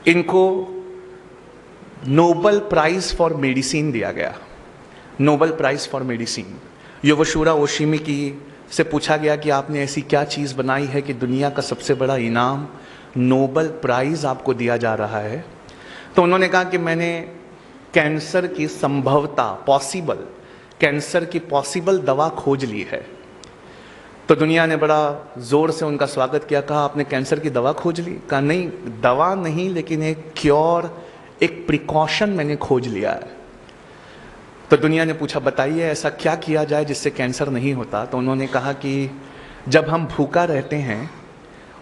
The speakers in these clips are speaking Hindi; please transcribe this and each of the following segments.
इनको नोबेल प्राइज फॉर मेडिसिन दिया गया, नोबेल प्राइज फॉर मेडिसिन। योवशुरा ओशिमी की से पूछा गया कि आपने ऐसी क्या चीज़ बनाई है कि दुनिया का सबसे बड़ा इनाम नोबेल प्राइज आपको दिया जा रहा है। तो उन्होंने कहा कि मैंने कैंसर की संभवता कैंसर की पॉसिबल दवा खोज ली है। तो दुनिया ने बड़ा ज़ोर से उनका स्वागत किया, कहा आपने कैंसर की दवा खोज ली? कहा नहीं, दवा नहीं, लेकिन एक क्योर, एक प्रिकॉशन मैंने खोज लिया है। तो दुनिया ने पूछा बताइए ऐसा क्या किया जाए जिससे कैंसर नहीं होता। तो उन्होंने कहा कि जब हम भूखा रहते हैं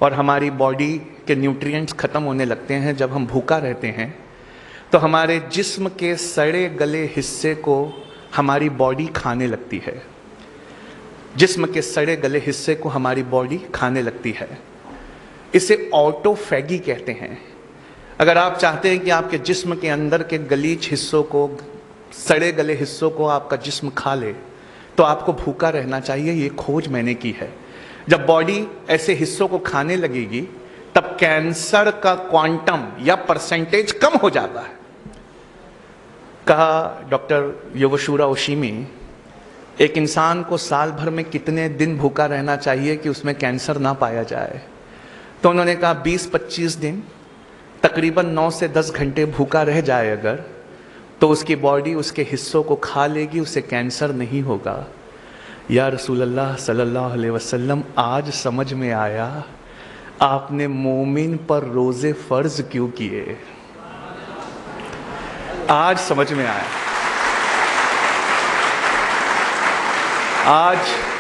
और हमारी बॉडी के न्यूट्रिएंट्स ख़त्म होने लगते हैं, जब हम भूखा रहते हैं तो हमारे जिस्म के सड़े गले हिस्से को हमारी बॉडी खाने लगती है, जिस्म के सड़े गले हिस्से को हमारी बॉडी खाने लगती है। इसे ऑटोफैगी कहते हैं। अगर आप चाहते हैं कि आपके जिस्म के अंदर के गलीच हिस्सों को, सड़े गले हिस्सों को आपका जिस्म खा ले, तो आपको भूखा रहना चाहिए। ये खोज मैंने की है। जब बॉडी ऐसे हिस्सों को खाने लगेगी तब कैंसर का क्वांटम या परसेंटेज कम हो जाता है। कहा डॉक्टर योवशुरा ओशिमी, एक इंसान को साल भर में कितने दिन भूखा रहना चाहिए कि उसमें कैंसर ना पाया जाए? तो उन्होंने कहा 20-25 दिन, तकरीबन 9 से 10 घंटे भूखा रह जाए अगर, तो उसकी बॉडी उसके हिस्सों को खा लेगी, उसे कैंसर नहीं होगा। या रसूल अल्लाह सल्लल्लाहु अलैहि वसल्लम, आज समझ में आया आपने मोमिन पर रोजे फर्ज क्यों किए। आज समझ में आया। आज